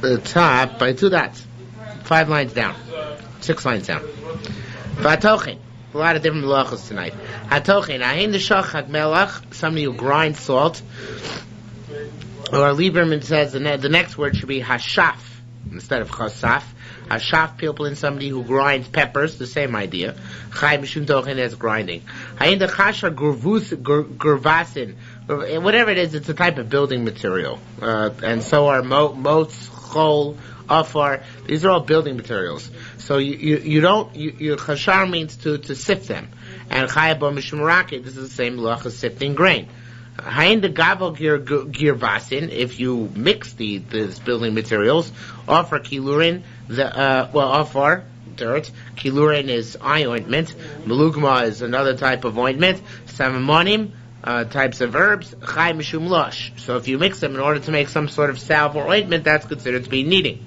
the top by 2 dots. 5 lines down. 6 lines down. Vatochin. A lot of different melachos tonight. Hatochin. Ahin d'shachak melach. Somebody who grinds salt. Or Lieberman says the next word should be hashaf instead of chasaf. Hashaf people in somebody who grinds peppers, the same idea. Chai mishum tochin as grinding. Hayin dechasha gurvasin. Whatever it is, it's a type of building material. And so are motes, chol, afar. These are all building materials. So chashar means to sift them. And chai bo mishum rakit, this is the same luach as sifting grain. Hain the gavel girvasin, if you mix these building materials, offer kilurin, offer dirt. Kilurin is eye ointment. Melugma is another type of ointment. Samamonim, types of herbs. Chai mishum losh. So if you mix them in order to make some sort of salve or ointment, that's considered to be kneading.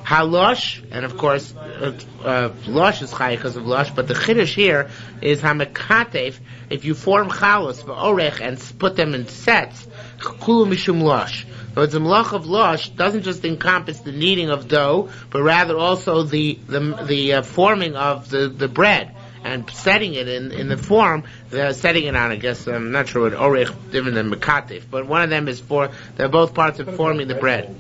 Halosh, and of course, losh is chai because of losh, but the chiddush here is hamekatef. If you form chalos v'orech and put them in sets, kulu mishum losh. So the malach of losh doesn't just encompass the kneading of dough, but rather also the forming of the bread and setting it in the form, setting it on. I guess I'm not sure what orech different than mekatef, but one of them is they're both parts of forming the bread.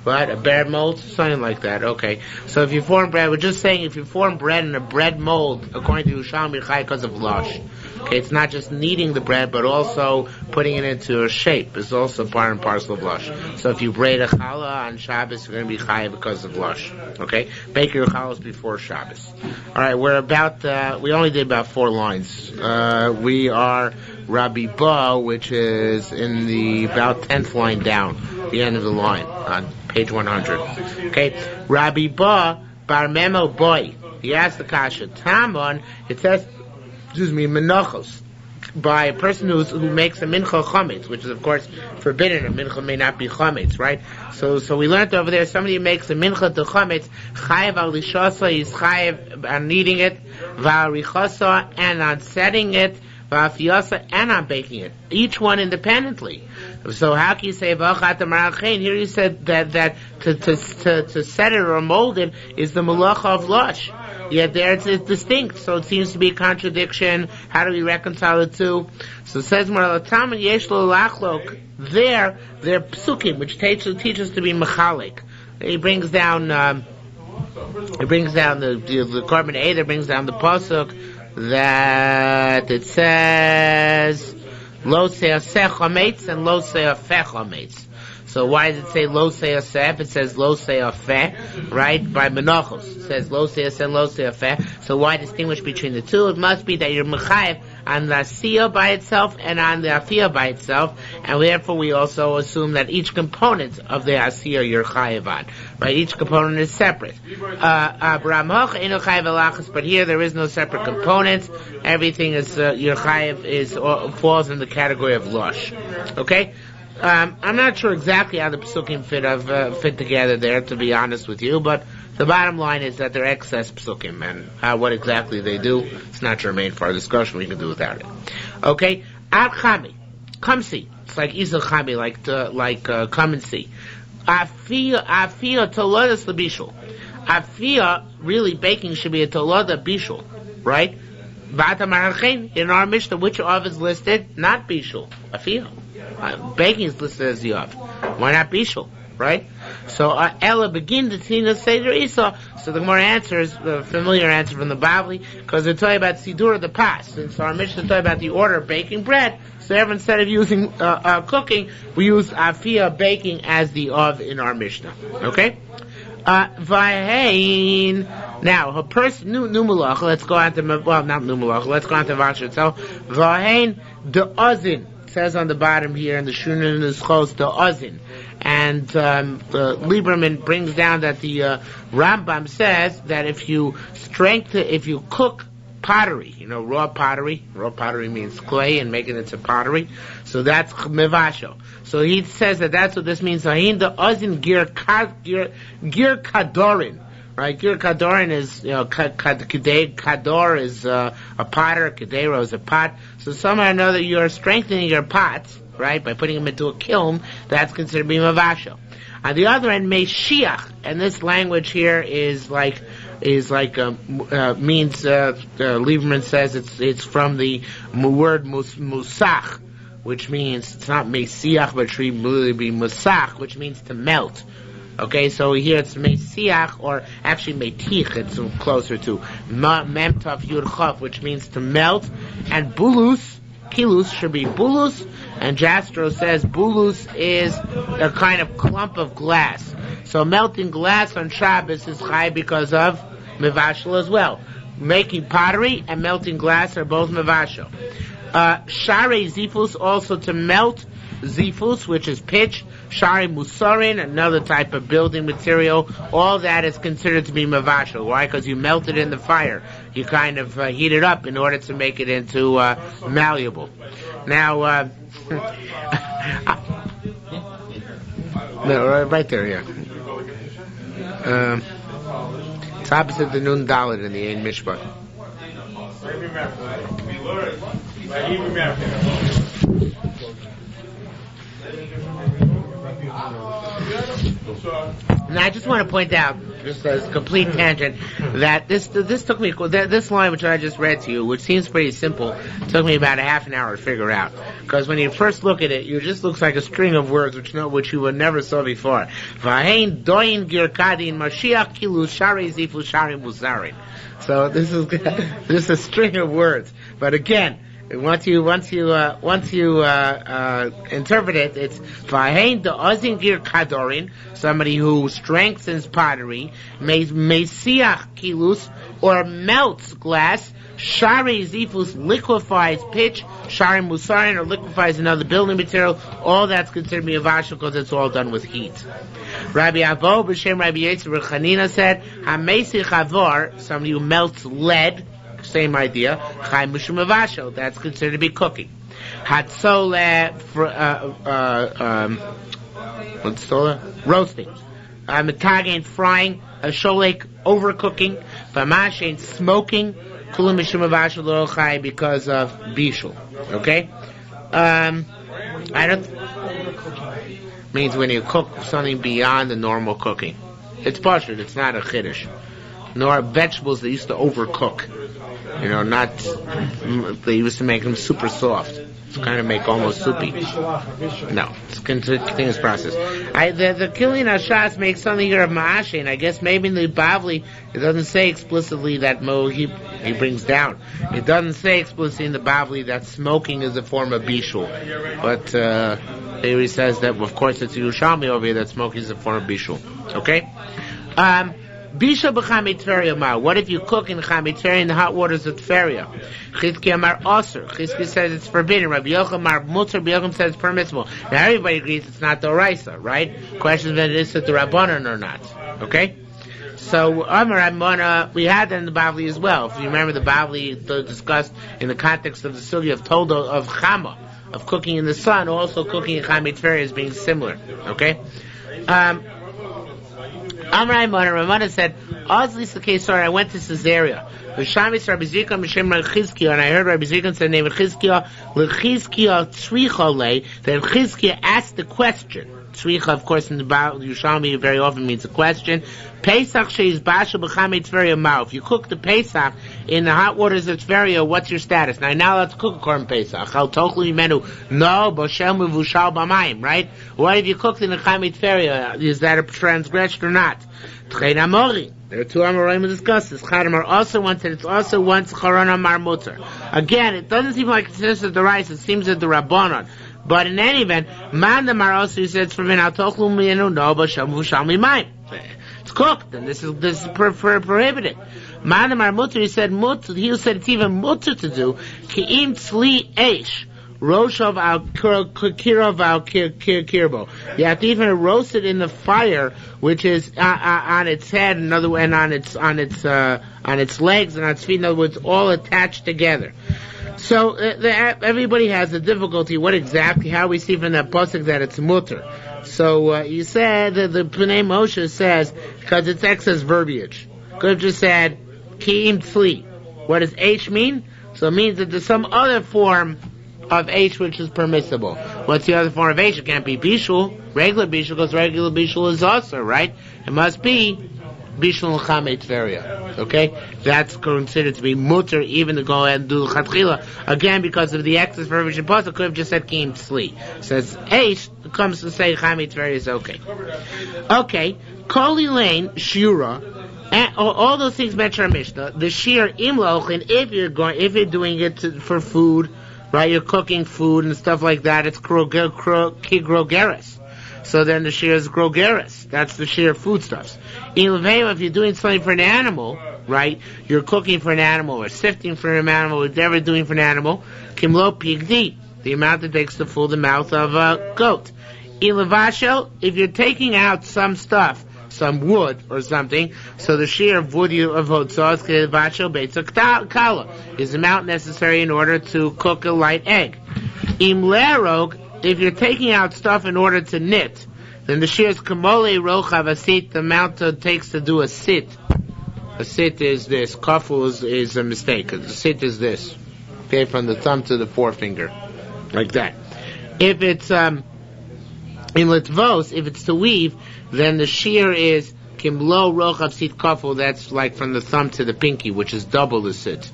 What? A bread mold? Something like that. Okay. So if you form bread, we're just saying if you form bread in a bread mold, according to Yerushalmi Shabbos, because of losh. Okay, it's not just kneading the bread, but also putting it into a shape. It's also part and parcel of losh. So if you braid a challah on Shabbos, you're going to be chayav because of losh. Okay? Bake your challahs before Shabbos. Alright, we only did about 4 lines. We are Rabbi Ba, which is in the about 10th line down, the end of the line, on page 100. Okay? Rabbi Ba, Bar Memo Boy. He asked the kasha, Tamon, it says, menachos, by a person who makes a mincha chametz, which is of course forbidden. A mincha may not be chametz, right? So we learned over there, somebody who makes a mincha to chametz, chayev al lishasa, he's chayev on kneading it, v'al richasa, and on setting it, v'afiyasa, and on baking it. Each one independently. So how can you say v'achat marachin? Here you said that to set it or mold it is the malacha of lush. Yet there it's distinct, so it seems to be a contradiction. How do we reconcile the two? So it says they're psukim, which teaches to be mechalik. He brings down the Korban Eider brings down the pasuk that it says lo se'aseh chametz and lo se'afeh chametz. So why does it say lo se'aseh? It says lo se'afeh, right? By menachos. It says lo se'aseh and lo se'afeh. So why distinguish between the two? It must be that you're mechayev on the asiyah by itself and on the afiyah by itself, and therefore we also assume that each component of the asiyah you're chayev on, right? Each component is separate. But here there is no separate components. Everything is your chayev falls in the category of lush. Okay. I'm not sure exactly how the psukim fit together there, to be honest with you, but the bottom line is that they're excess psukim, and what exactly they do, it's not germane for our discussion. We can do without it. Okay, ad chami, come see. It's like isel chami, like come and see. Afia tolodas lebishul. Afia, really baking should be a toloda bishul, right? Vata marachin in our Mishnah, which of is listed? Not bishul, afia. Baking is listed as Yav. Why not Bishul? Right? So Ella begin to Tina Seder Isa. So the Gemara answers the familiar answer from the Bavli, because they're talking about Sidur of the past. Since our Mishnah is talking about the order of baking bread, so instead of using cooking, we use Afia baking as the of in our Mishnah. Okay? Vahein. Now, a person, new malach, let's go on to, well, not new malach, let's go on to Vash itself. Vahein de Ozin. Says on the bottom here in the Shunan is close to Ozin, and Lieberman brings down that the Rambam says that if you cook pottery, raw pottery means clay and making it to pottery, so that's mevasho. So he says that's what this means. Ahin the Ozin gir kadorin. Right, Gir Kadorin is, Kador is a potter, Kadero is a pot. So somehow or another you're strengthening your pots, right? By putting him into a kiln, that's considered to be mavashel. On the other end, meshiach, and this language here means Lieberman says it's from the word musach, which means it's not mesiach, but it should really be musach, which means to melt. Okay, so here it's mesiach, or actually metich, it's closer to memtav yud chaf, which means to melt, and bulus, kilus should be bulus, and Jastro says bulus is a kind of clump of glass. So melting glass on Shabbos is chai because of mevashel as well. Making pottery and melting glass are both mevashel. Share zifus, also to melt zifus, which is pitch. Share musarin, another type of building material. All that is considered to be mevashel. Why? Because you melt it in the fire. You kind of heat it up in order to make it into malleable. Now, no, right there, yeah. It's opposite the Nun Dalet in the Ein Mishpat. Now, I just want to point out, just as a complete tangent, that this took me, this line which I just read to you, which seems pretty simple, took me about a half an hour to figure out. Because when you first look at it, it just looks like a string of words which you would never saw before. V'hain doin girkadin mashiach kilu shari zifu shari muzarin. So this is just a string of words. But again, once you interpret it, it's v'hain do'ozin girkadorin, somebody who strengthens pottery, mesiach kilus, or melts glass. Shari zifus, liquefies pitch. Shari musarin, or liquefies another building material. All that's considered miyavashel because it's all done with heat. Rabbi Avo b'shem Rabbi Yetzer Chanina said, "Hamesi chavor," somebody who melts lead. Same idea. Chai mushum mavashel. That's considered to be cooking. Hatzole, roasting. Metagen, frying. Sholek, overcooking. Vamashen, smoking. Kulam mishum mavashel lo chai, because of bishul. Okay. Means when you cook something beyond the normal cooking. It's pashut. It's not a chiddush. Nor vegetables they used to overcook. They used to make them super soft. It's kind of make almost soupy. No, it's a continuous process. The Kilian Hashas makes something here of Ma'ashin. I guess maybe in the Bavli, it doesn't say explicitly that he brings down. It doesn't say explicitly in the Bavli that smoking is a form of bishul. But here he says that, of course, it's Yerushalmi over here that smoking is a form of bishul. Okay? Bisha b'chamei tferia ma. What if you cook in chamei tferia in the hot waters of tferia? Chizki amar aser. Chizki says it's forbidden. Rabbi Yochanan amar mutar. Rabbi Yochanan says it's permissible. Now everybody agrees it's not the oraisa, right? Question is whether it is the rabbanon or not. Okay? So Amar Ramona, we had that in the Bavli as well. If you remember, the Bavli discussed in the context of the sugya of Toldo of Chama, of cooking in the sun, also cooking in chamei tferia as being similar. Okay? Amrai Ramana said, Ozli Sakesar, I went to Caesarea. V'shamis Rabbi Zikon M'shem Chizkiah, and I heard Rabbi Zikon say the name of Chizkiah, L'Chizkiah Tzricha Le, that Chizkiah asked the question. Tzricha, of course, in the Yerushalmi very often means a question. Pesach sheis basha b'chamei Tveria ma'u. If you cook the Pesach in the hot waters of Tveria, what's your status? Now, not allowed to cook a korban Pesach. Al tochlu imenu. No, boshel mevushal b'mayim, right? What if you cooked in the chamei Tveria? Is that a transgression or not? Tchein amori. There are two Amorim to discuss this. Chadamar also once said it's also once Charon Amar Mutter. Again, it doesn't seem like it's just the rice, it seems that the Rabbanon. But in any event, Mandamar also says from in Atochlu Miyenu no Bashamu Shalmi Maim. It's cooked, and this is prohibited. Mandamar Mutter, he said it's even mutter to do. Ki'im Tzli Eish. Roshav al kirov al kirbo. You have to even roast it in the fire, which is on its head, and on its legs and on its feet. In other words, all attached together. So everybody has a difficulty. How we see from that pasuk that it's mutter. So you said that the Pnei Moshe says because it's excess verbiage. Could have just said ki'im tzli. What does H mean? So it means that there's some other form of H which is permissible. What's the other form of H? It can't be Bishul, regular Bishul, because regular Bishul is also, right? It must be Bishul L'Chamei Tveria. Okay? That's considered to be mutter, even to go ahead and do L'Chatchila. Again, because of the excess verbiage in Pasuk, could have just said Kim Tzli. Says H, comes to say Chamei Tveria is okay. Okay. Kol Elaine, Shura, and all those things mentioned in Mishnah. The shiur imlochin, if you're doing it for food, right? You're cooking food and stuff like that. It's grogeres. So then the shiur is grogeres. That's the shiur foodstuffs. In Levema, if you're doing something for an animal, right? You're cooking for an animal or sifting for an animal, whatever you're doing for an animal. Kimlo pigdi, the amount it takes to fill the mouth of a goat. In Levashel, if you're taking out some stuff, some wood or something, so the shiur of wood of hotzah kala is the amount necessary in order to cook a light egg. Im lerog, if you're taking out stuff in order to knit, then the shiur is kamole rochav asit, the amount it takes to do a sit. A sit is this. Kaful is a mistake. A sit is this. Okay, from the thumb to the forefinger, like that. If it's in litvos, if it's to weave, then the shiur is kimlo rochav sit kaful. That's like from the thumb to the pinky, which is double the sit.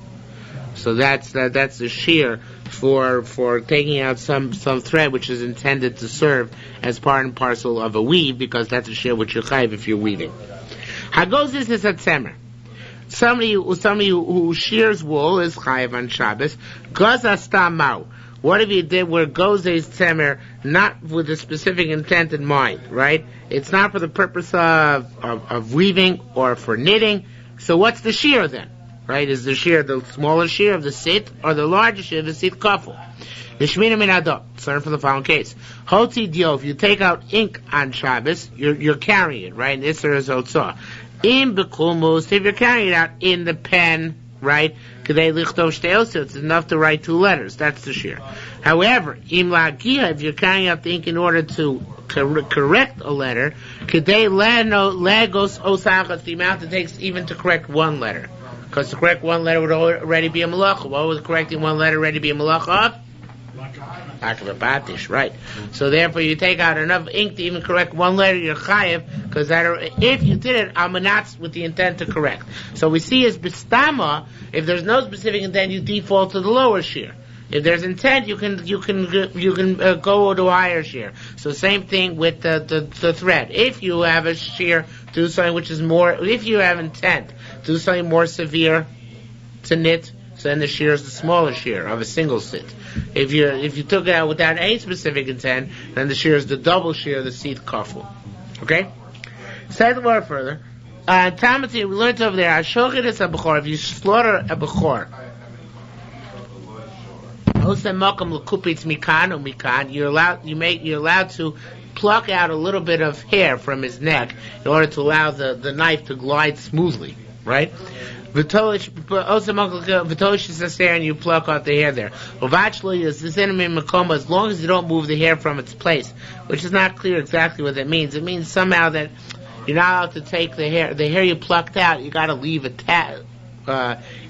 So that's the shiur for taking out some thread which is intended to serve as part and parcel of a weave, because that's a shiur which you're chayiv if you're weaving. Hagos this is a tzemer. Somebody who shears wool is chayiv on Shabbos. Gaza stam mau. What if you did where goes a tzemer not with a specific intent in mind, right? It's not for the purpose of weaving or for knitting. So what's the shiur then? Right? Is the shiur the smaller shiur of the sit or the larger shiur of the sit kafel? The shmina min adot. Learn from the following case. Hoti dio. If you take out ink on Shabbos, you're carrying it, right? Isser is hotzah. In bekulmus, if you're carrying it out in the pen, right? It's enough to write 2 letters. That's the shiur. However, im lagia, if you're carrying out the ink in order to correct a letter, lagos osachas, the amount it takes even to correct 1 letter. Because to correct 1 letter would already be a malacha. What was correcting 1 letter already be a malacha of? Akavabatish, right. So therefore you take out enough ink to even correct 1 letter, you're chayiv, because if you did it, amanatz with the intent to correct. So we see as bistama, if there's no specific intent, you default to the lower shiur. If there's intent, you can go to higher shiur. So same thing with the thread. If you have a shiur, do something which is more. If you have intent, do something more severe to knit. So then the shiur is the smaller shiur of a single sit. If you took it out without any specific intent, then the shiur is the double shiur, the sit kaful. Okay. Say the word further. Tamati, we learned over there. Ashochet is a bechor. If you slaughter a bechor. You're allowed to pluck out a little bit of hair from his neck in order to allow the knife to glide smoothly, right? V'tolish is there, and you pluck out the hair there. As long as you don't move the hair from its place, which is not clear exactly what that means. It means somehow that you're not allowed to take the hair you plucked out. You got to leave it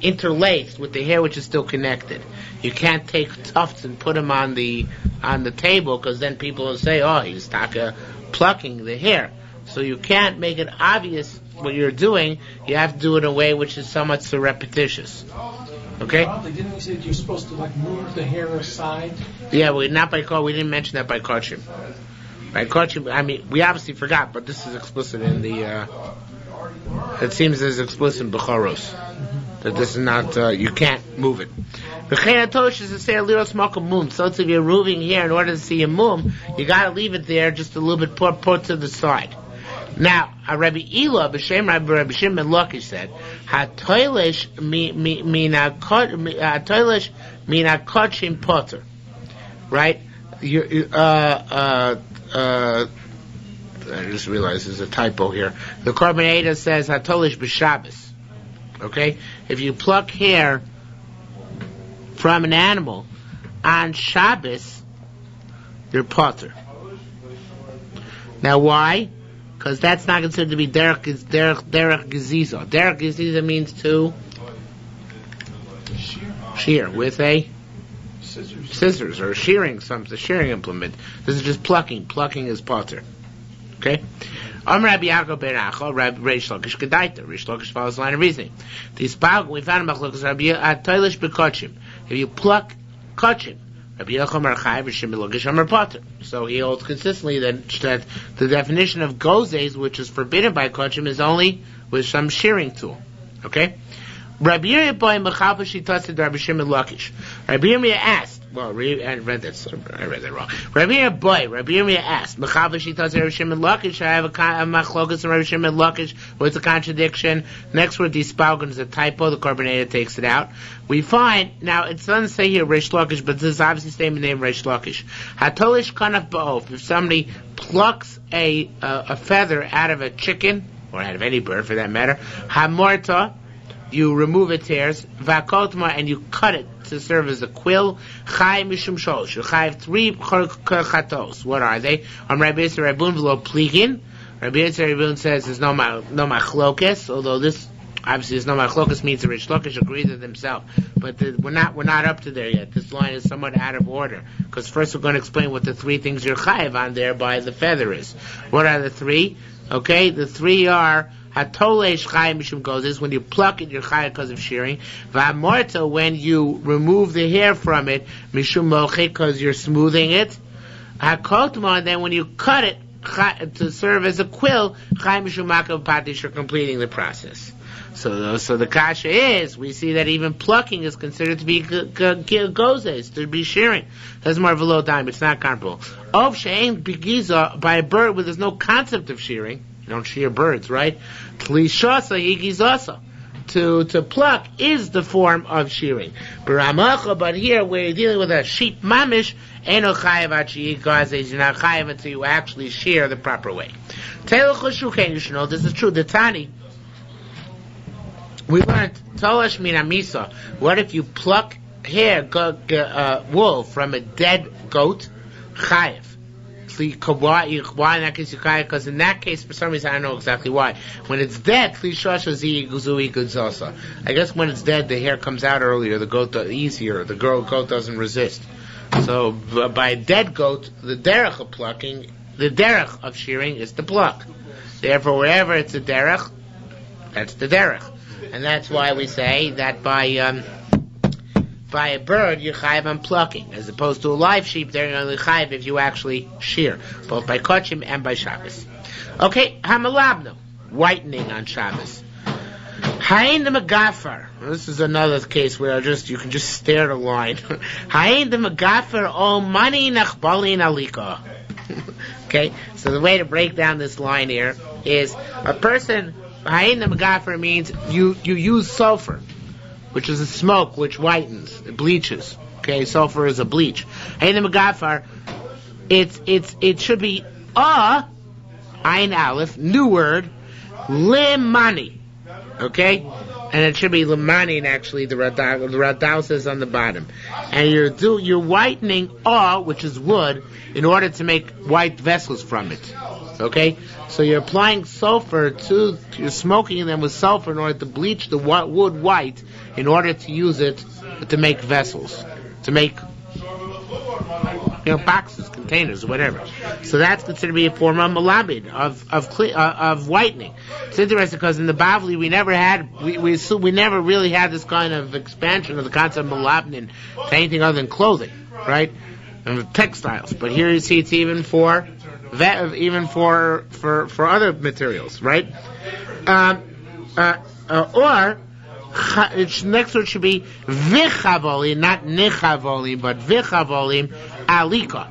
interlaced with the hair which is still connected. You can't take tufts and put them on the table, because then people will say, "Oh, he's plucking the hair." So you can't make it obvious what you're doing. You have to do it in a way which is somewhat surreptitious. Okay? Didn't we say that you're supposed to move the hair aside? Yeah, not by kol. We didn't mention that by kochim. By kochim, I mean, we obviously forgot, but this is explicit in the. It seems as explicit in Bechoros that this is not. You can't move it. So if you're moving here in order to see a mum, you got to leave it there just a little bit put to the side. Now, Rabbi Ela, B'Shem Rabbi Shimon Lakish said, "Hatoilish mina kachim potter." Right? I just realized there's a typo here. The Korban Eidah says Hatolish b'Shabbos. Okay? If you pluck hair from an animal on Shabbos, you're potter. Now why? Because that's not considered to be derech geziza. Derech geziza means to shear with a Scissors or shearing, a shearing implement. This is just plucking. Plucking is potter. Okay? Rabbi Yaakov ben Acha, Rabbi Reish Lakish Gedaita. Reish Lakish follows the line of reasoning. We found in Machlokas Rabbi Atoilish Bekochim. If you pluck kochim, Rabbi Yochanan Chayiv Shimon Lakish Amar Potter. So he holds consistently that the definition of gozes, which is forbidden by kochim, is only with some shearing tool. Okay? Rabbi Yirmiyah boy Mechalpa Shitased Rabbi Shimon Lakish. Rabbi Yirmiyah asked. Well, I read that wrong. Rabbi Yirmiyah asked. Mechalpa Shitased Rabbi Shimon Lakish. I have a machlokas and Rabbi Shimon Lakish. What's a contradiction? Next word, dispalgan, is a typo. The carbonator takes it out. We find now it doesn't say here Reish Lakish, but this is obviously statement name Reish Lakish. Hatolish kanaf ba'of. If somebody plucks a feather out of a chicken or out of any bird for that matter, hamorta. You remove its hairs, vakotma, and you cut it to serve as a quill. Chai mishum sholosh. You have 3 chatos. What are they? Rabbi Yisrael Rabun v'lo pligin. Rabbi Yisrael Rabun says there's no machlokas, although this obviously there's no machlokas means the Reish Lakish agrees with himself. But we're not up to there yet. This line is somewhat out of order because first we're going to explain what the 3 things you're chayiv on there by the feather is. What are the 3? Okay, the 3 are. Hatolesh chayim mishum gozes, when you pluck it, you're chayav because of shearing. V'amorta, when you remove the hair from it, mishum mocheh, because you're smoothing it. Hakotma, then when you cut it to serve as a quill, chayim mishum makav patish, you're completing the process. So the kasha is, we see that even plucking is considered to be gozes, to be shearing. That's more below time, it's not comparable. Of she'ein bigiza, by a bird where there's no concept of shearing. You don't shear birds, right? Tlishasa yigizasa. To pluck is the form of shearing. But here we're dealing with a sheep mamish, eno chayav achi yigazes, you're not chayav until you actually shear the proper way. Teil choshuken, you should know this is true. The Tani, we learned Tolash min amisa. What if you pluck hair, wool from a dead goat? Chayav. Why in that case you chayav? Because in that case, for some reason I don't know exactly why. When it's dead, I guess when it's dead, the hair comes out earlier. The goat easier. The goat doesn't resist. So by a dead goat, the derech of plucking, the derech of shearing is to pluck. Therefore, wherever it's a derech, that's the derech, and that's why we say that by a bird, you're chayiv on plucking, as opposed to a live sheep, they're only chayiv if you actually shear, both by kochim and by Shabbos. Okay, hamalabno, whitening on Shabbos. Hain the megafar. This is another case where you can just stare at a line. Hain the megafar o mani nachbalin alika. Okay, so the way to break down this line here is a person. Hain the megafar means you use sulfur, which is a smoke which whitens, it bleaches. Okay, sulfur is a bleach. Hain the megafar, it should be ayin aleph, new word, limani. Okay, and it should be lemanin. Actually, the Radal says on the bottom, and you're whitening which is wood, in order to make white vessels from it. Okay, so you're applying sulfur you're smoking them with sulfur in order to bleach the wood white, in order to use it to make vessels, to make boxes, containers, whatever. So that's considered to be a form of malabid, of whitening. It's interesting because in the Bavli we never really had this kind of expansion of the concept of malabin to anything other than clothing, right? And textiles. But here you see it's even for other materials, right? Or next word should be vichavolim, not nichavolim, but vichavolim alika.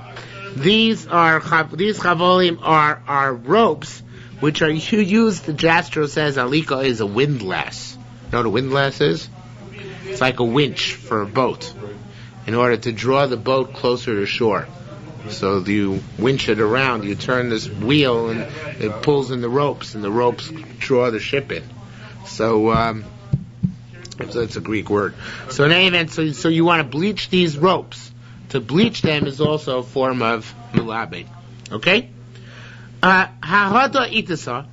These chavolim are ropes which are used. The Jastro says alika is a windlass. You know what a windlass is? It's like a winch for a boat, in order to draw the boat closer to shore. So you winch it around, you turn this wheel, and it pulls in the ropes, and the ropes draw the ship in. So that's a Greek word. So in any event, so you want to bleach these ropes. To bleach them is also a form of milabed. Okay? Hahada itasa,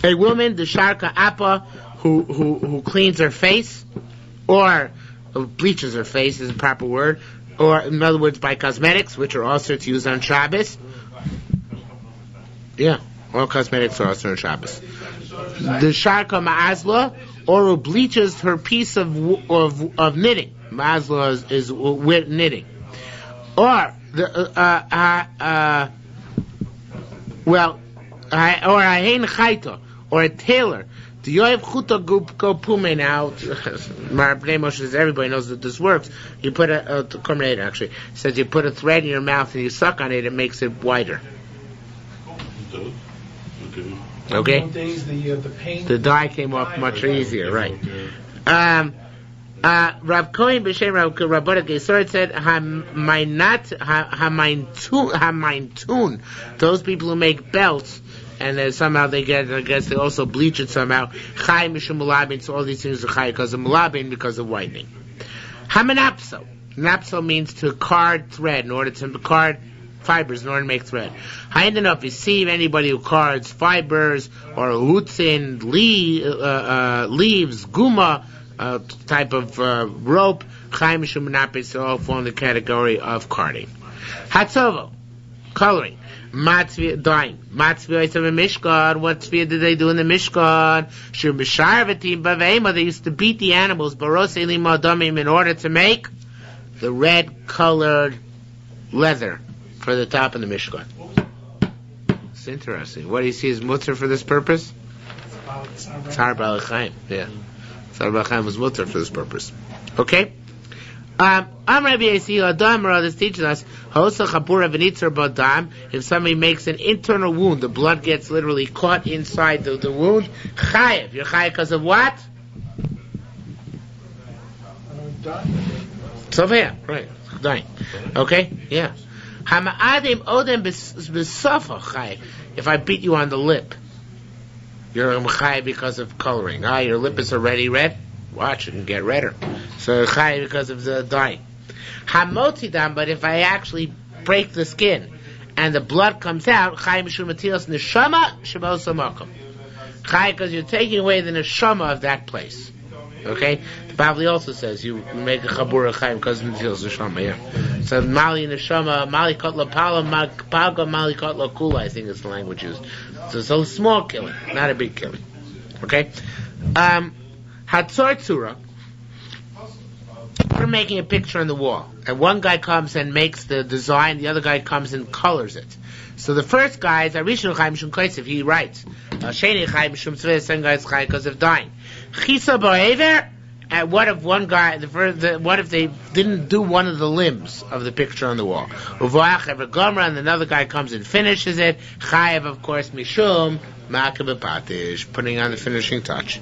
a woman, the sharka appa, who cleans her face, or bleaches her face is a proper word, or in other words, by cosmetics, which are also to use on Shabbos. Yeah, all cosmetics are also on Shabbos. The sharka ma'azla, or who bleaches her piece of knitting. Ma'azla is knitting. Or or a tailor. The Yoav Chuta go pume now. Marabnei Moshe says everybody knows that this works. You put actually says you put a thread in your mouth and you suck on it. It makes it wider. Okay. The dye came off much easier, right? Rav Kohen b'shem Rabbanan Gesor said, "Hamaintun." Those people who make belts. And somehow they they also bleach it somehow. Chai mishum mulabin, so all these things are chai because of mulabin, because of whitening. Hamanapso. Napso means to card thread, in order to card fibers in order to make thread. Haindan, if you see anybody who cards fibers, or hutzin, leaves, guma, type of rope, chai mishum munapis, all fall in the category of carding. Hatzovo, coloring. Matzvi dyeing. Matzvi of a mishkan. What tzvi did they do in the mishkan? Shir b'sharvatim b'veima. They used to beat the animals baros elim adamim in order to make the red colored leather for the top of the mishkan. It's interesting. What do you see as mutter for this purpose? Tzar Baal Chaim. Yeah, Tzar Baal Chaim was mutter for this purpose. Okay. This teaches us if somebody makes an internal wound, the blood gets literally caught inside the wound. Chayev, you're chayev because of what? Sofia, right? Dying. Okay, yeah. If I beat you on the lip, you're chayev because of coloring. Your lip is already red. Watch it and get redder. So chai because of the dyeing. Hamotidam, but if I actually break the skin and the blood comes out, chai mishum matilas neshama shabos amakom. Chai because you're taking away the neshama of that place. Okay? The Bavli also says you make a chabura chai because of matilas neshama. Yeah. So mali neshama, mali kotla pala, paga mali kotla kula. I think is the language used. So a small killing, not a big killing. Okay? Hatzor Tzura, we're making a picture on the wall, and one guy comes and makes the design, the other guy comes and colors it. So the first guy is Arishon Chaim Shum Kosev, he writes, Sheni Chaim Shum Tzveh, the second guy is Chaim because of dying. Chisa Ba'ever, and what if one guy, what if they didn't do one of the limbs of the picture on the wall? Uvoach Ever Gomra, and another guy comes and finishes it. Chayev, of course, Mishum, Ma'akeh B'Patish, putting on the finishing touch.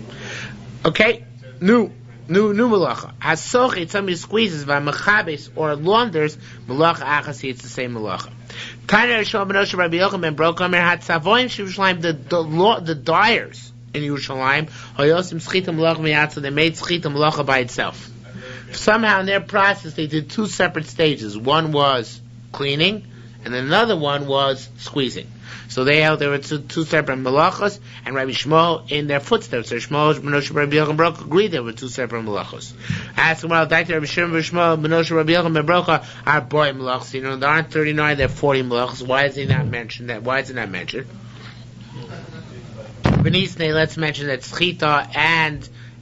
Okay, new malacha. Hasochit, somebody squeezes v'amachabes or launders malacha achasi. It's the same malacha. Tanya Yerushalmi Shabbos Rabbi Yochanan ben Brokamer had Savoyim Yerushalayim the dyers in Yerushalayim hayosim schita malacha miyatza. They made schita malacha by itself. Somehow in their process they did two separate stages. One was cleaning, and then another one was squeezing. So they held there were two separate malachos, and Rabbi Shmuel in their footsteps. So Shmuel, Menosh, Rabbi Yochanan ben Broka agreed there were two separate malachos. Ask them, well, Dr. Rabbi Shmuel, Menosh, Rabbi Yochanan ben Broka are boy malachos. You know, there aren't 39, there are 40 malachos. Why is he not mentioned that? Why is it not mentioned? Benisne, let's mention that Schita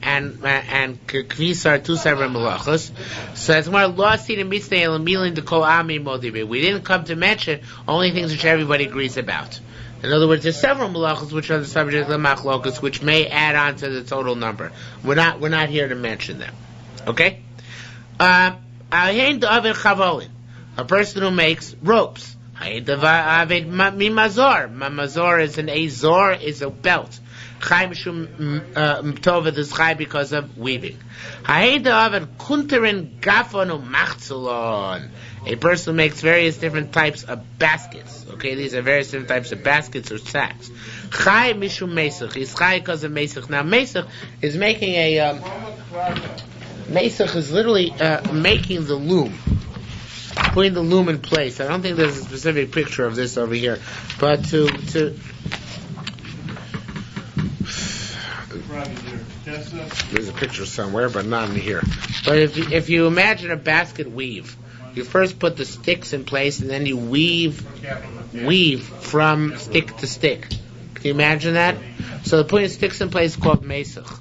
and Kvisa are two separate malachos. So it's more lost in Misnei Elamilin to call Ami Modibe. We didn't come to mention only things which everybody agrees about. In other words, there's several malachos which are the subject of the machlokas, which may add on to the total number. We're not here to mention them. Okay? A person who makes ropes. Mamazor is an azor, is a belt. Chaim Shum Tova is Chai because of weaving. A person who makes various different types of baskets. Okay, these are various different types of baskets or sacks. Chai Mishum Mesach. He's Chai because of Mesach. Now Mesach is making a Mesach is literally making the loom. Putting the loom in place. I don't think there's a specific picture of this over here, but to There's a picture somewhere, but not in here. But if you imagine a basket weave, you first put the sticks in place, and then you weave from stick to stick. Can you imagine that? So putting sticks in place is called mesach,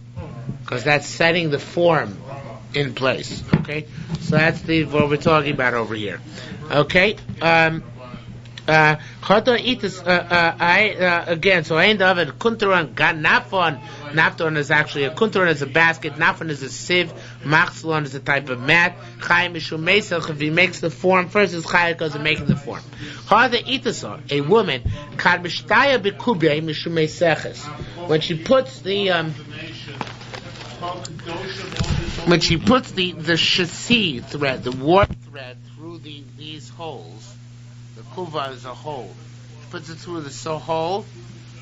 because that's setting the form in place. Okay, so that's what we're talking about over here. Okay. Again, so I end up at kunturan nafon. Nafton is actually a kunturan is a basket. Nafon is a sieve. Machzlon is a type of mat. Chai mishum mesach. If he makes the form first, it's chai because of making the form. Hada itasor, a woman, kad mishtaya bekubei mishum meseches. When she puts the shasi thread, the warp thread through these holes. The kuva is a hole. She puts it through the hole.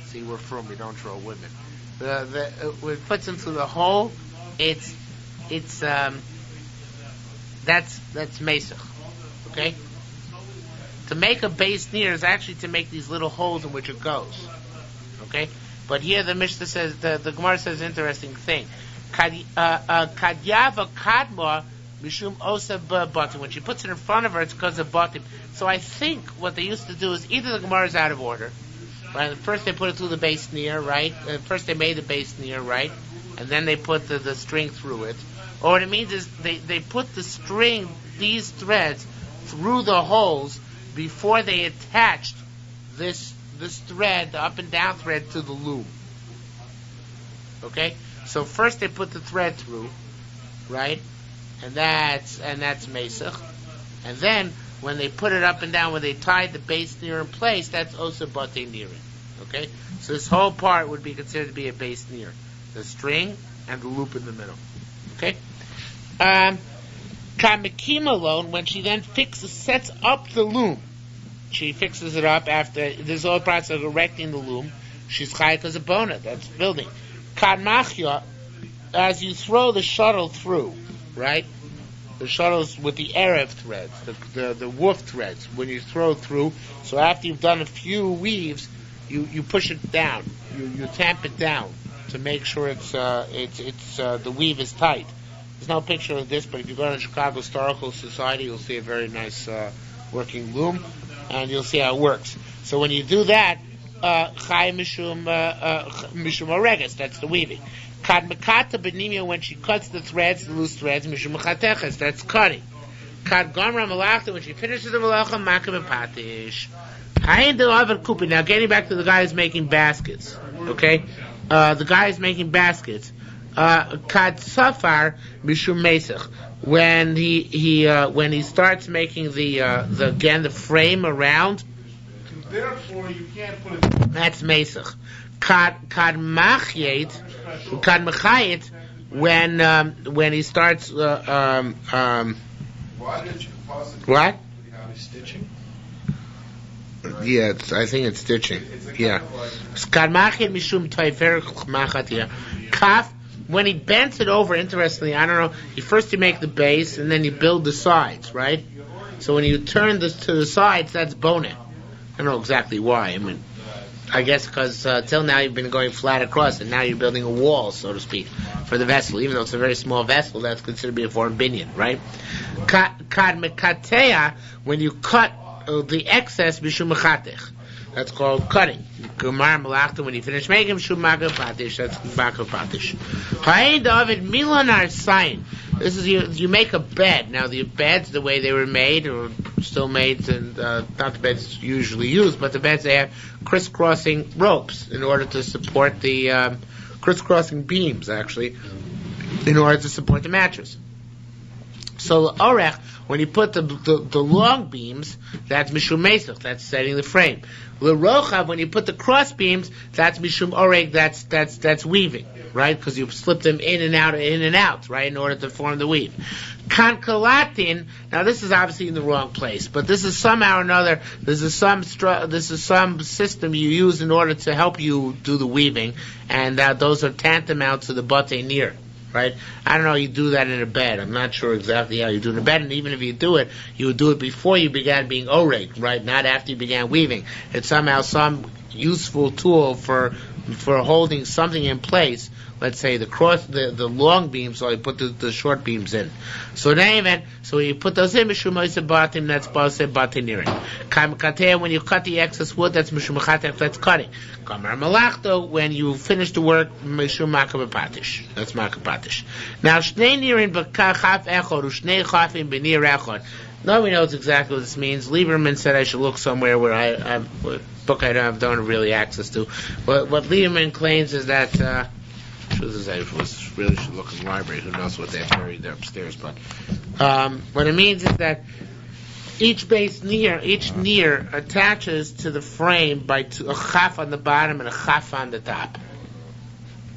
See, we're from, we don't draw women. When it puts them through the hole, that's mesach. Okay? To make a base near is actually to make these little holes in which it goes. Okay? But here the Mishnah says, the Gemara says an interesting thing. Kadyava kadma mishum osa batim. When she puts it in front of her, it's because of batim. So I think what they used to do is either the Gemara is out of order, right? First they put it through the base near, right? First they made the base near, right? And then they put the string through it. Or what it means is they put the string, these threads, through the holes before they attached this thread, the up and down thread, to the loom. Okay? So first they put the thread through, right? And that's mesach. And then when they put it up and down, when they tied the base near in place, that's also bate nearing. Okay? So this whole part would be considered to be a base near. The string and the loop in the middle. Okay? Kamekim alone, when she then sets up the loom, she fixes it up after this whole process of erecting the loom, she's chayik as a bona, that's building. Kadmachya, as you throw the shuttle through, right? The shuttles with the Erev threads, the woof threads, when you throw through, so after you've done a few weaves, you push it down, you tamp it down to make sure it's the weave is tight. There's no picture of this, but if you go to the Chicago Historical Society, you'll see a very nice working loom, and you'll see how it works. So when you do that, Chai mishum oreges, that's the weaving. Kad mekata benimia, when she cuts the threads, the loose threads, mishum mechateches, that's cutting. Kad gomra malachta, when she finishes the malacha, makam patish. Hayin de aver kupi. Now getting back to the guy who's making baskets, okay? The guy is making baskets. Kad safar mishum mesach. When he starts making the frame around, therefore you can't put it. That's mesach. Kad machayit, when he starts Why did you possibly what? Stitching. Yeah, I think it's stitching. Yeah. Kad machayit mishum toifer machat. Kaf, when he bends it over, interestingly, I don't know, you make the base and then you build the sides, right? So when you turn this to the sides, that's bonet. I don't know exactly why. I mean, I guess because till now you've been going flat across, and now you're building a wall, so to speak, for the vessel. Even though it's a very small vessel, that's considered to be a foreign binyan, right? Kad mekateya, when you cut the excess, b'shum mechatech. That's called cutting. Gemara malachta, when you finish making shum makav patish, that's makav patish. Hayin David milanar sign. This is you make a bed. Now the beds, the way they were made, or still made, and not the beds usually used, but the beds they have crisscrossing ropes in order to support the crisscrossing beams, actually, in order to support the mattress. So orech, when you put the long beams, that's mishum mesach, that's setting the frame. L'rochav, when you put the cross beams, that's mishum oreg, that's weaving, right? Because you slip them in and out, right, in order to form the weave. Kankalatin, now this is obviously in the wrong place, but this is somehow or another, this is some system you use in order to help you do the weaving, and those are tantamount to the bate near. Right? I don't know, you do that in a bed. I'm not sure exactly how you do it in a bed, and even if you do it, you would do it before you began being oreg, right? Not after you began weaving. It's somehow some useful tool for for holding something in place. Let's say the long beams, so you put the short beams in. So you put those in, mishum oiseh batim, that's baseh batinirin. Kaim when you cut the excess wood, that's mishum chatech, that's cutting. Kamar malachto, when you finish the work, mishum makabapatish, that's makabapatish. Now shnei nirin b'chaf echod, ushnei chafim b'nir echod. Nobody knows exactly what this means. Lieberman said I should look somewhere where a book I don't have really access to. What Lieberman claims is that truth is, I really should look in the library. Who knows what they have buried there upstairs? But what it means is that each near attaches to the frame by a chaf on the bottom and a chaf on the top.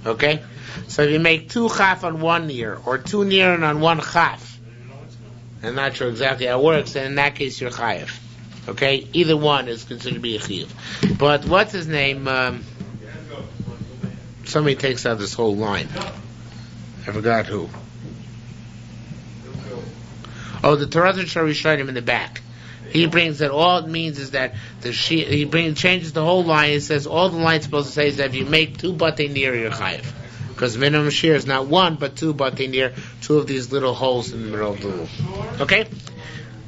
Okay, so if you make two chaf on one near or two near and on one chaf, I'm not sure exactly how it works, and in that case you're chayiv. Okay, either one is considered to be a chiyuv. But what's his name? Somebody takes out this whole line. I forgot who. Oh, the Torah Rishonim in the back. He brings that all it means is that changes the whole line. It says all the line's supposed to say is that if you make two batei near, you're chayiv. Because minimum shiur is not one, but two batei near, two of these little holes in the middle of the roof. Okay?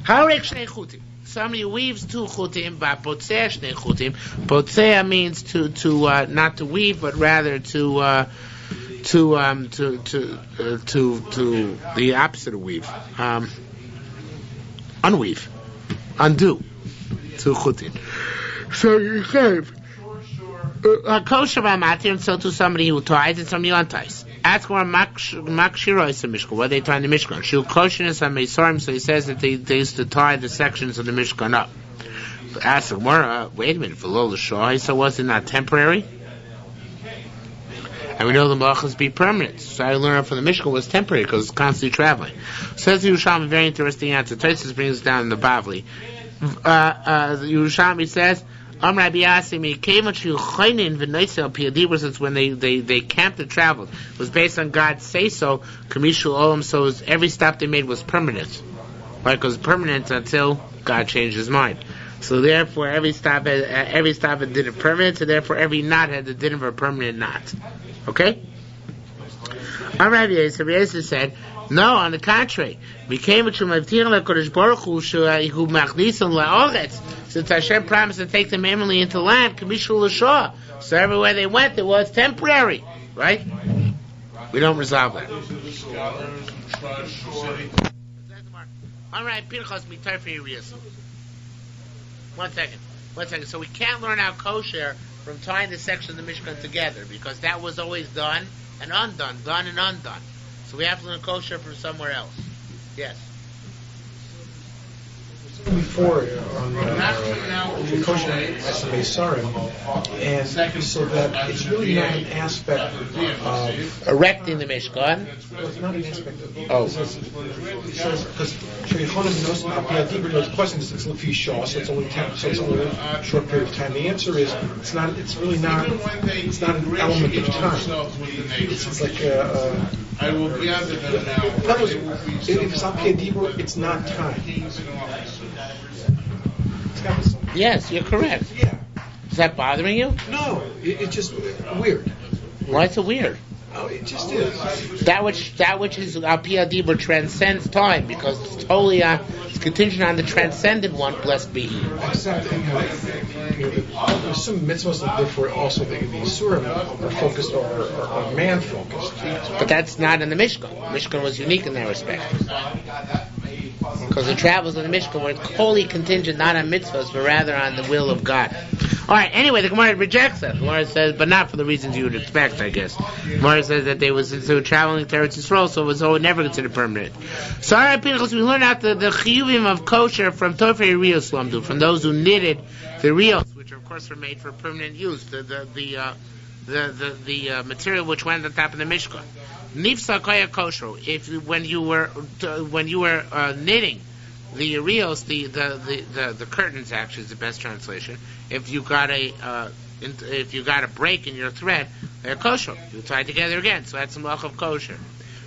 Harek shnei chutim. Somebody weaves two chutim, but potzea shnei chutim. Potzea means to not to weave, but rather to the opposite of weave. Unweave. Undo. Two chutim. So you have kosher matir, and so to somebody who ties and somebody who unties. Ask where makshiro is the mishkan. What are they tying the mishkan? Shul koshernis on meisorim. So he says that they used to tie the sections of the mishkan up. Ask where. Wait a minute. V'lo l'shoy. So was it not temporary? And we know the malachas be permanent. So I learned from the mishkan was temporary because it's constantly traveling. Says the Yerushalmi, very interesting answer. Tosfos brings it down in the Bavli. The Yerushalmi says, since when they camped and traveled, it was based on God's say so, Kamishul Olam, so every stop they made was permanent. Right? Because permanent until God changed his mind. So therefore every stop had did a permanent, so therefore every knot had the din of a permanent knot. Okay? Rabbi Yosef said, no, on the contrary. Since Hashem promised to take them eminently into land, so everywhere they went, it was temporary. Right? We don't resolve that. Alright, Pinchas, One second. So we can't learn out kosher from tying the section of the Mishkan together, because that was always done and undone, done and undone. So we have to learn kosher from somewhere else. Yes. Before on the kosher estimate, sorry, and so that it's really not an aspect of erecting the Mishkan. Well, it's not an aspect of. Oh. It says because Sheichonim knows about the question is it's Lefi Shah, so it's only a short period of time. The answer is it's not. It's really not. It's not an element of time. It's like I will gather them now. If it's Al Dibur, it's not time. Yes, you're correct. Yeah. Is that bothering you? No, it's just weird. Why is it weird? Oh, it just is. That which is Al Dibur transcends time, because it's totally it's contingent on the transcendent one. Blessed be He. Except there's some mitzvahs that therefore also the Yisurim are focused or are man focused. But that's not in the Mishkan. Mishkan was unique in that respect. Because the travels of the Mishkan were wholly contingent not on mitzvahs, but rather on the will of God. Alright, anyway, the Gemara rejects that. The Gemara says, but not for the reasons you would expect, I guess. The Gemara says that they were traveling to Eretz Yisrael, so it was never considered permanent. So, alright, Pinchas, we learn out the chiyuvim of kosher from Tofei Rios Lamdu, from those who knitted the Rios, which of course were made for permanent use, the material which went on top of the Mishkan. Nifsa koya kosher. When you were knitting the rios, the curtains actually is the best translation. If you got a break in your thread, they're kosher. You tie it together again. So that's some malach of kosher.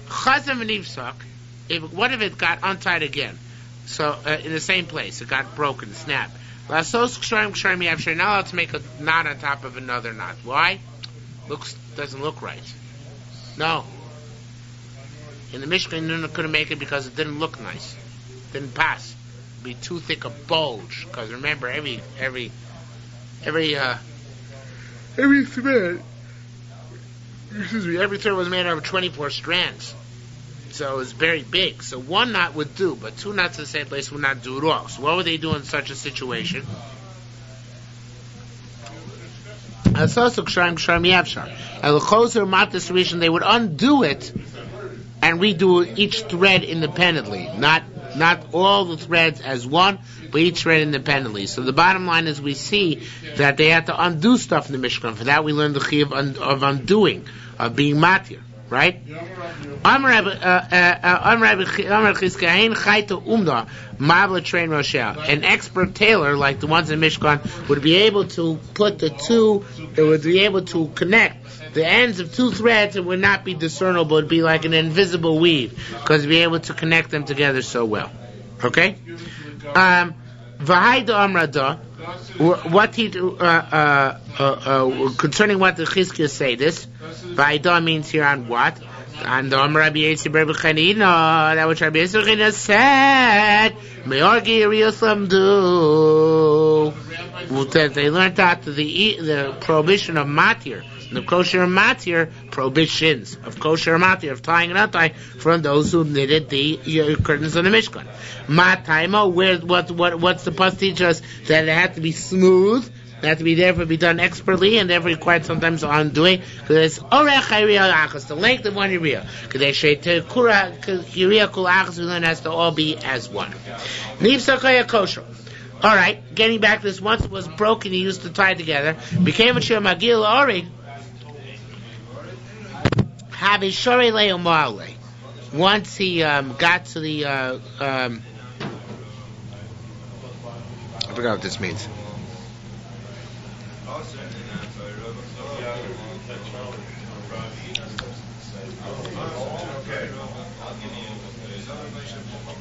Chazam nifsak. What if it got untied again? So in the same place, it got broken, snapped. Lasos ksharim ksharim yavsher. Not allowed to make a knot on top of another knot. Why? doesn't look right. No. In the Mishkan, you couldn't make it because it didn't look nice. Didn't pass. It'd be too thick a bulge. Because remember, every thread, every thread was made out of 24 strands. So it was very big. So one knot would do, but two knots in the same place would not do at all. So what would they do in such a situation? They would undo it and redo each thread independently. Not all the threads as one, but each thread independently. So the bottom line is we see that they had to undo stuff in the Mishkan. For that we learned the chiyuv of undoing, of being matir. Right? An expert tailor, like the ones in Mishkan, would be able to put it would be able to connect the ends of two threads. It would not be discernible. It would be like an invisible weave, because it'd be able to connect them together so well. Okay? V'hayda amrada, what he concerning what the Chizkiah say this. V'hayda means here on what? And the Rabbi Yisrael Bar Chanina, that which Rabbi Yisrael said, Me'orgi Yerushalmi do. They learned out the prohibition of matir. The kosher matir, prohibitions of kosher matir, of tying and untying, from those who knitted the curtains of the Mishkan. Mataimo, what's the pasuk teach us? That it had to be smooth, it had to be therefore be done expertly, and therefore required sometimes undoing, because it's orech hayriya achas, the length of one yiriyah. Because yiriyah kul achas, we learn has to all be as one. Nifsakaya kosher. All right, getting back to this, once it was broken, he used to tie it together. Became a shir magil ori. Habishore leomale. Once he got to the, I forgot what this means.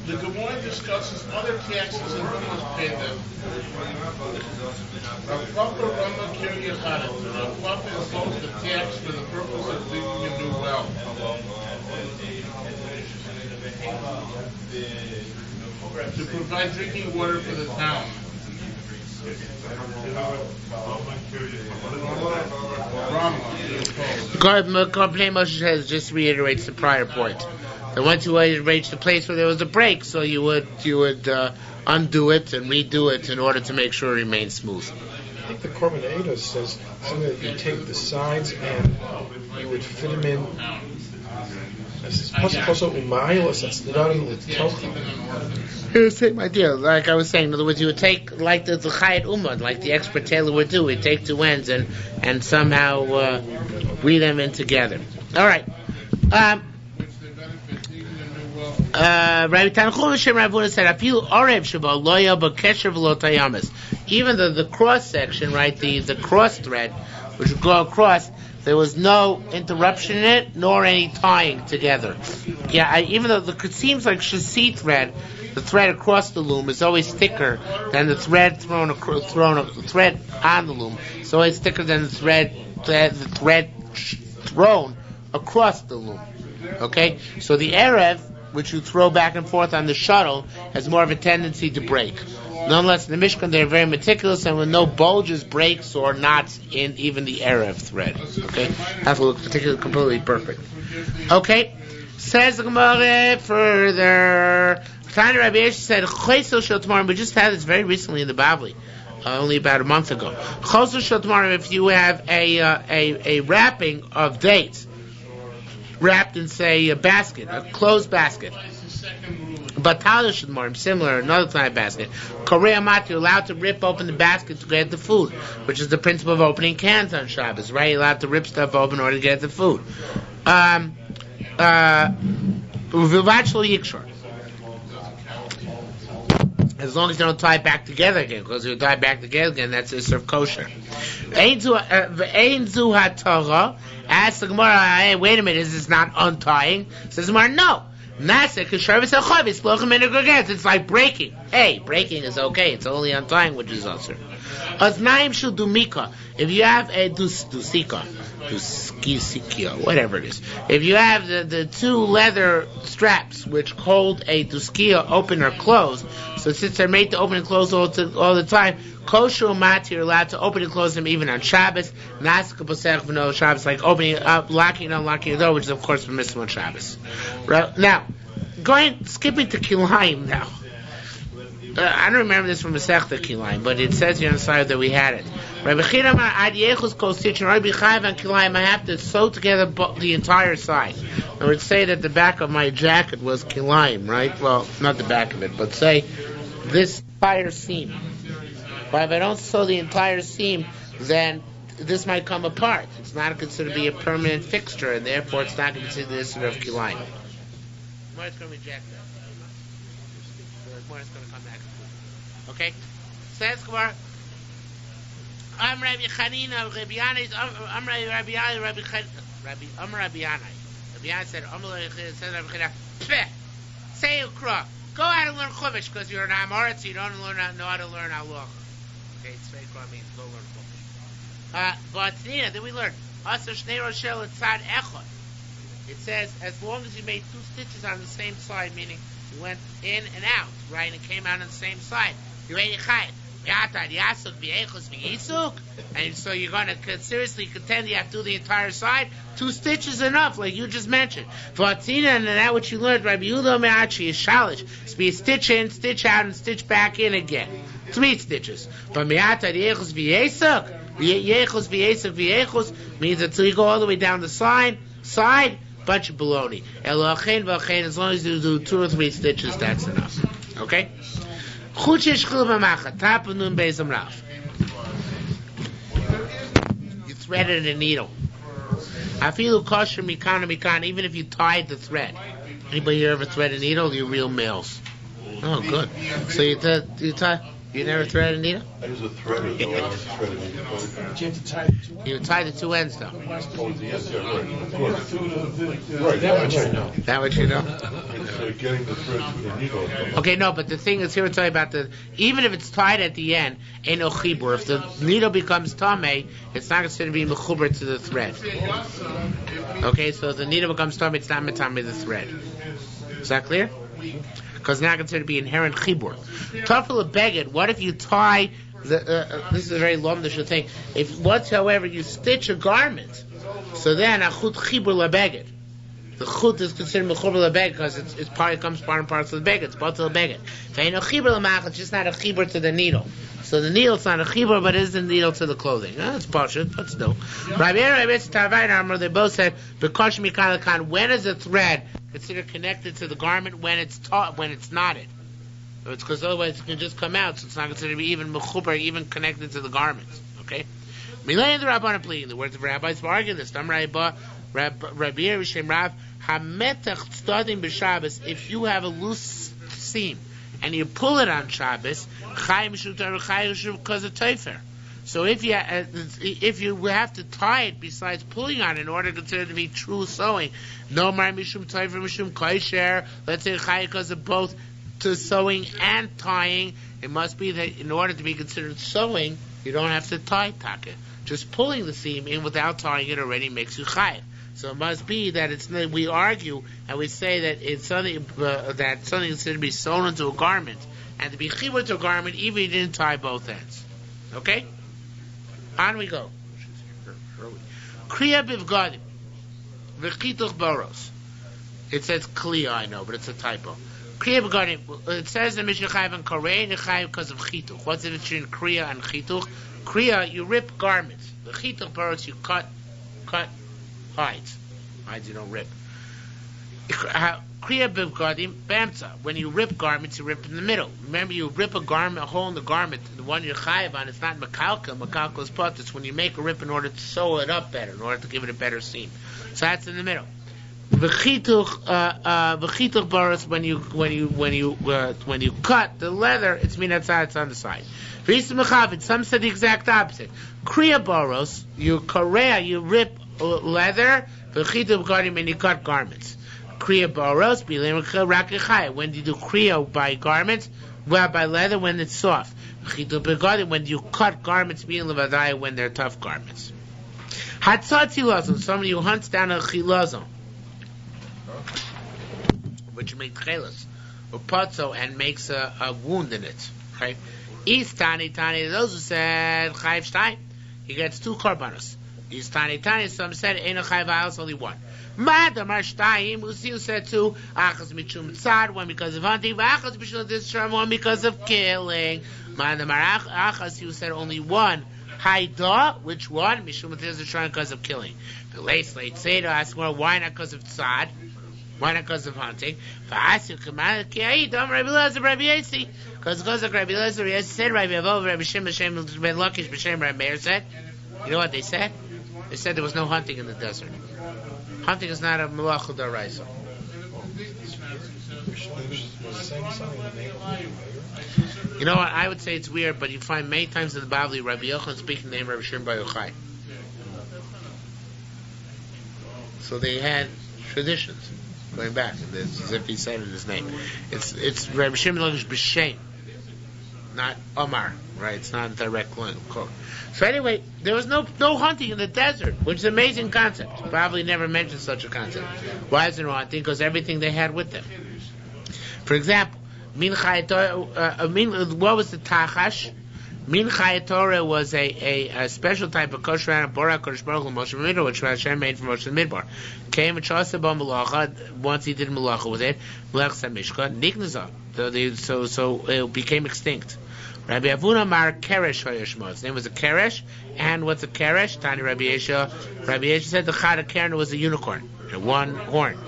The Gemara discusses other taxes and who must pay them. Rav Papa Rama Kirya Chadet. Rav Papa imposed the tax for the purpose of digging a new well. To provide drinking water for the town. Moshe says, just reiterates the prior point. The once you reach the place where there was a break, so you would undo it and redo it in order to make sure it remains smooth. I think the Korban Eidos says something that you take the sides and you would fit them in. It's the same idea. Like I was saying, in other words, you would take, like the Chayat Umad, like the expert tailor would do, he'd take two ends and somehow weave them in together. All right. Rabbi Tanchum Hashem Ravuna said, even though the cross section, right, the cross thread, which would go across, there was no interruption in it, nor any tying together. Yeah, even though it seems like Shasi thread, the thread across the loom is always thicker than the thread thread on the loom. It's always thicker than the thread thrown across the loom. Okay, so the erev, which you throw back and forth on the shuttle, has more of a tendency to break. Nonetheless, in the Mishkan, they're very meticulous, and with no bulges, breaks, or knots in even the erev thread. Okay, has to look particularly completely perfect. Okay, says the Gemara further. Tanya Rabbi Yossi said, "Chosel shel tamarim." We just had this very recently in the Bavli, only about a month ago. Chosel shel tamarim. If you have a wrapping of dates, wrapped in, say, a basket, a closed basket. But Talish Shadmarim, similar, another type of basket. Korea Mat, you're allowed to rip open the basket to get the food, which is the principle of opening cans on Shabbos, right? You're allowed to rip stuff open in order to get the food. As long as they don't tie it back together again, because if you tie it back together again, that's a serve kosher. Ask the Gemara, hey, wait a minute, is this not untying? Says the Gemara, no. It's like breaking. hey, breaking is okay. It's only untying which is usher. Aznaim shel dumika. If you have a dusika, whatever it is. If you have the two leather straps which hold a duskia open or close, so since they're made to open and close all the time, kosher mat, you're allowed to open and close them even on Shabbos. Nasika posech v'no Shabbos, like opening up, locking and unlocking the door, which is of course permissible on Shabbos. Right now, skipping to Kilayim now. I don't remember this from Masechta Kilayim, but it says here on the side that we had it. Rabbi Chidam ad yechus kol stitch, Rabbi Chayav and Kilayim, I have to sew together the entire side. I would say that the back of my jacket was Kilayim, right? Well, not the back of it, but say this entire seam. But if I don't sew the entire seam, then this might come apart. It's not considered to be a permanent fixture, and therefore it's not considered this sort of Kilayim. Where it's going to reject that. Where it's going to come next. Okay? Says Gemara, I'm Rabbi Chanina, Rabbi Yanai, I'm Rabbi Yanai, Rabbi Yanai. Rabbi Yanai said, says Rabbi Chanina, say Ukra, go out and learn Chumash, because you're an Amoritz, so you don't know how to learn Allah. Okay, Tzvei Ukra means go learn Chumash. But Nina, then we learn, Asa Shnei Roshel Etzad Echot. It says, as long as you made two stitches on the same side, meaning you went in and out, right, and it came out on the same side, you're ready to chayit. And so you're going to seriously contend you have to do the entire side. 2 stitches enough, like you just mentioned. And that what you learned, Rabbi Yehuda Me'achi is shalish. It's be a stitch in, stitch out, and stitch back in again. 3 stitches. But Me'ata Yechus V'yechus means until you go all the way down the side, bunch of baloney. As long as you do 2 or 3 stitches, that's enough. Okay? Top of Nun Beis Amrav. You threaded a needle. Afilu kosher mikan, even if you tied the thread. Anybody here ever thread a needle? You're real males. Oh, good. So you never threaded a needle? I was a threader. Did you have to tie the 2 ends? You tie the 2 ends though. Oh, yes, yeah, right. Of course. Right. That what you know. That what you know? It's getting the thread to the needle. Okay, no, but the thing is here, we're talking about even if it's tied at the end, ain't no chibur. If the needle becomes tamei, it's not considered to be mechuber to the thread. Okay, so if the needle becomes tamei, it's not metamei the thread. Is that clear? Because it's not considered to be inherent chibur. Tafel beged. What if you tie this is a very lomdish thing. If once, however, you stitch a garment, so then achut chibur labeged. The chut is considered mechuber labeged because it comes part and parcel of the beged. It's part of the beged. If ain't no chibur lamach, it's just not a chibur to the needle. So the needle's not a chibur, but it is a needle to the clothing. That's pashut, but still. They both said because when is a thread considered connected to the garment when it's knotted? It's because otherwise it can just come out, so it's not considered to be even mechuber, even connected to the garments. Okay? Milayin the Rabbanan pleading. The words of rabbis were arguing this. Rabbi Yerushalmi Rav hametach tzdadim b'Shabbos. If you have a loose seam and you pull it on Shabbos, chayim shutar chayim because of teifer. So if you have to tie it besides pulling on it in order to consider it to be true sewing, no mar mishum teifer mishum kosher. Let's say chayim because of both to sewing and tying. It must be that in order to be considered sewing, you don't have to tie taket. Just pulling the seam in without tying it already makes you chayiv. So it must be that we argue and we say that it's something something considered to be sewn into a garment and to be chibur to a garment even if you didn't tie both ends. Okay? On we go. Kriya bivgadim v'chituch boros. It says kliya, I know, but it's a typo. Kriya bivgadim. It says in Mishnah Chayiv and Korei Nechayiv because of chituch. What's the difference between kriya and chituch? Kriya, you rip garments. The chituch boros, you cut hides. Hides you don't rip. Kriya bivgadim bamtza. When you rip garments, you rip in the middle. Remember, you rip a hole in the garment, the one you're chayiv on, it's not makalka. Makalka is pot. It's when you make a rip in order to sew it up better, in order to give it a better seam. So that's in the middle. V'chituch boros, when you cut the leather, it's minatzah, it's on the side. Some said the exact opposite. Kriya boros, you rip leather. V'chituch b'gadim, and you cut garments. Kriya boros, when you do kriya by garments, Well, by leather when it's soft. When you cut garments, being levadai when they're tough garments. Hatzat somebody who hunts down a chilazon, which makes chelas, or patzo, and makes a wound in it. Right? Tani, those who said chayiv shtayim, he gets 2 korbanos. Tani, some said ein chayiv alos, only 1. Madamar shtayim, Usi said 2, achas michum tzad, 1 because of hunting, achas b'shul disharm, 1 because of killing. Madamar achas, you said only 1. Haida, which one? Mishum disharm because of killing. The late Seder asked more, why not because of tzad? Why not because of hunting? Because of Rabbi Eliezer, said Rabbi Avo, Rabbi Shem, Ben Lakish, B'Shem, Rabbi Meir said. You know what they said? They said there was no hunting in the desert. Hunting is not a malacha d'oraisa. You know what? I would say it's weird, but you find many times in the Bible Rabbi Yochanan speaking the name of Rabbi Shimon Bar Yochai. So they had traditions going back. It's as if he said in his name. It's Rabbi Shimon Lakish B'Shem, not Omar, right? It's not a direct quote. So anyway, there was no hunting in the desert, which is an amazing concept. Probably never mentioned such a concept. Why is there no hunting? Because everything they had with them. For example, what was the tachash? Min Chayei Torah was a special type of kosher animal, Borah Kodesh Baruch Hu Moshe Midbar, which Hashem made from Moshe Midbar. Came and Chasa Ba Malacha. Once he did Malacha with it, Melech Samishka Niknaza. So it became extinct. Rabbi Avuna Mar Keresh Hayashmo. His name was a Keresh, and what's a Keresh? Tani Rabbi Yesha. Rabbi Yesha said the Chad Keren was a unicorn, one horn.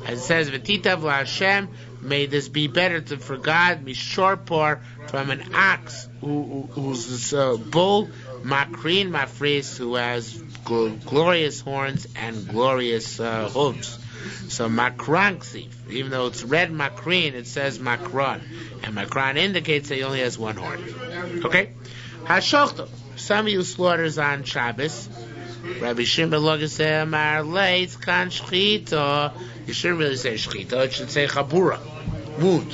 As it says, V'titav LaHashem, may this be better for God, Mishorpor, from an ox who's a bull, Makrin Mafris, who has glorious horns and glorious hooves. So Makran, even though it's red Makrin, it says Makran, and Makran indicates that he only has 1 horn. Okay? Hashochto, some of you slaughters on Shabbos. Rabbi Shimon Logan said, Amar leitz kan shchita. You shouldn't really say shchita, it should say chabura, wound.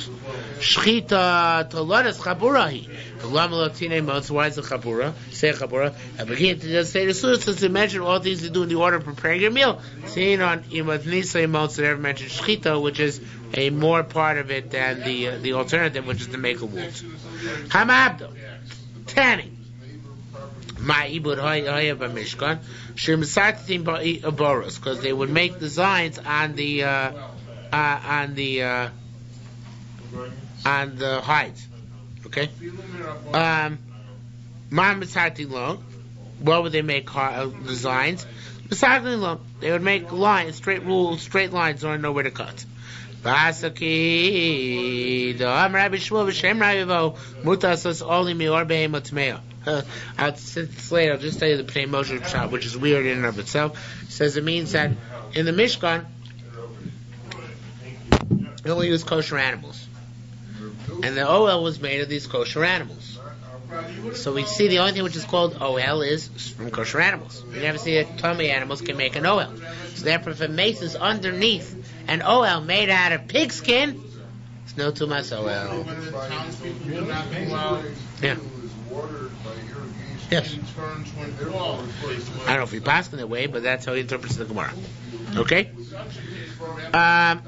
Shchita tolodas chabura hi. Why is the chabura? Say chabura. I begin to just say the surah to mention all things to do in the order of preparing your meal. Seeing on Imad Nisa Imad that ever mentioned shchita, which is a more part of it than the alternative, which is to make a wound. Hamabdo, tanning. My ibud haya b'mishkan shemsartim boros, because they would make designs on the hides. Okay. What would they make designs? They would make lines, straight lines, don't know where to cut. I'll just tell you the Pnei Moshe Pshat, which is weird in and of itself. It says it means that in the Mishkan, they only use kosher animals. And the oil was made of these kosher animals. So we see the only thing which is called oil is from kosher animals. You never see that tummy animals can make an oil. So therefore, if a mace is underneath an oil made out of pigskin, it's no tumas oil. Yeah. Yes. I don't know if he passed in that way, but that's how he interprets the Gemara. Okay? I'm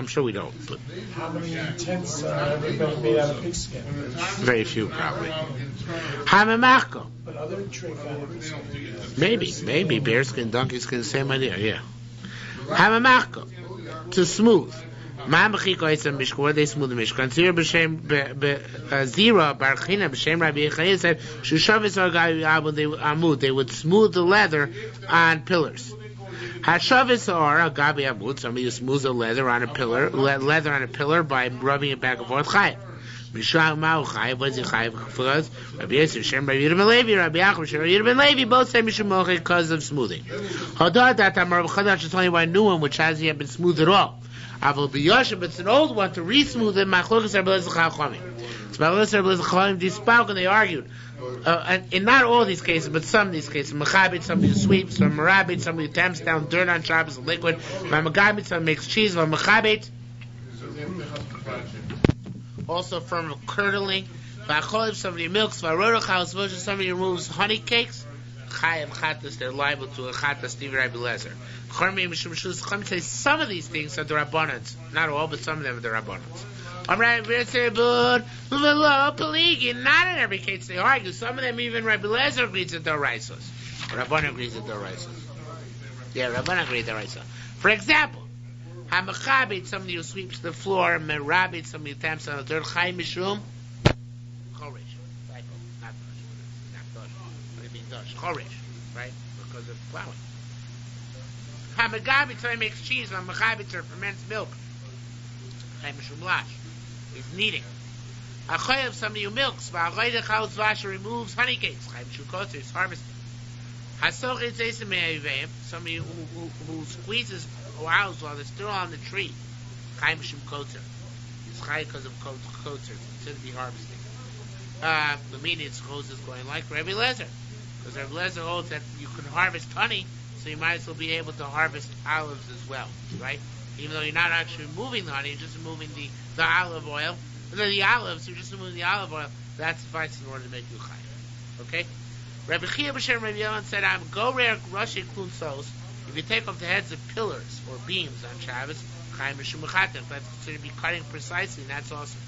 sure we don't. But how many tents have been made out of pigskin? Very few, probably. Hamamachko. But other trick animals. Maybe bearskin, donkey skin, same idea. Yeah. Hamamachko. To smooth. Ma'amachiko is a mishkan. They smooth the mishkan. Zira barchina b'shem Rabbi Yechayah said shushavis amud. They would smooth the leather on pillars. Hashavis or agabi amud. Somebody smooths the leather on a pillar by rubbing it back and forth. Chayav. Mishra ma'u chayav. What is it chayav for us? Rabbi Yisrael Shem Rabbi Yehuda ben Levi, Rabbi Yaakov Shem Rabbi Yehuda ben Levi, both say mishum mochei because of smoothing. Hadar that Amar Chadash is only one new one which hasn't yet been smoothed at all. Aval b'yoshem, but it's an old one to re-smooth it. Machlokas Rabbi Eliezer Chachamim. It's Rabbi Eliezer Chachamim. They spoke and they argued. And in not all these cases, but some of these cases, Machabit, somebody sweeps, some Marabit, somebody tamps down dirt on Shabbos, liquid. Magabit, somebody makes cheese, Machabit. also from curdling. If somebody milks, somebody removes honey cakes, chayav chatas, they're liable to a chatas, Steve Rabbi Lezer. Chachamim say some of these things are the rabbanans, not all, but some of them are the rabbanans. Not in every case they argue. Some of them even Rabbi Lezer agrees that they're raisos. Rabban agrees that they're raisos. Yeah, Rabban agrees they're raisos. For example, hamachabit, somebody who sweeps the floor, merabit, somebody who tamps on the dirt, chayim mishum. Chorish, typo, not dosh. What do you mean dosh? Chorish, right? Because of plowing. Hamagabit, somebody makes cheese. Hamagabit ferments milk. Chayim mishum lash. He's kneading. Achoyev, somebody who milks. Va'achoyde chautz vash removes honey cakes. Chayim mishum kosher, he's harvesting. Hasochit zeisim me'ayveim, somebody who squeezes owls while they're still on the tree. Chayim mishum kosher. It's chay because of kosher. It should be harvesting. The meaning is going like Rabbi Lezer, because Rabbi Lezer holds that you can harvest honey, so you might as well be able to harvest olives as well, right? Even though you're not actually removing the honey, you're just removing the olive oil, and then the olives, you're just removing the olive oil. That suffices in order to make you chay. Okay? Rabbi Chia b'shem Rabbi Yohan said, "I'm go rare rashi klunsos. If you take off the heads of pillars or beams on Shabbos, chayim mishum mechatev. That's considered to be cutting precisely, and that's awesome.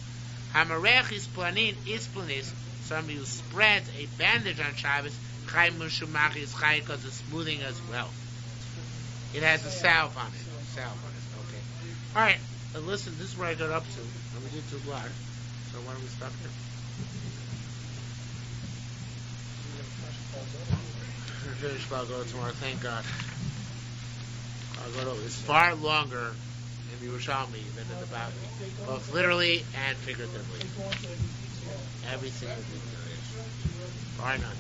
Hamarech is planis. Somebody who spreads a bandage on Shabbos, chayim mishum machi is chay because it's smoothing as well. It has a salve on it. Okay. All right. Listen, this is where I got up to, and we did too lot. So why don't we stop here? I'll go tomorrow. Thank God. I'll go to. It's far longer in the Yerushalmi than in the Bavli, both literally and figuratively. Every single thing there is. Why not?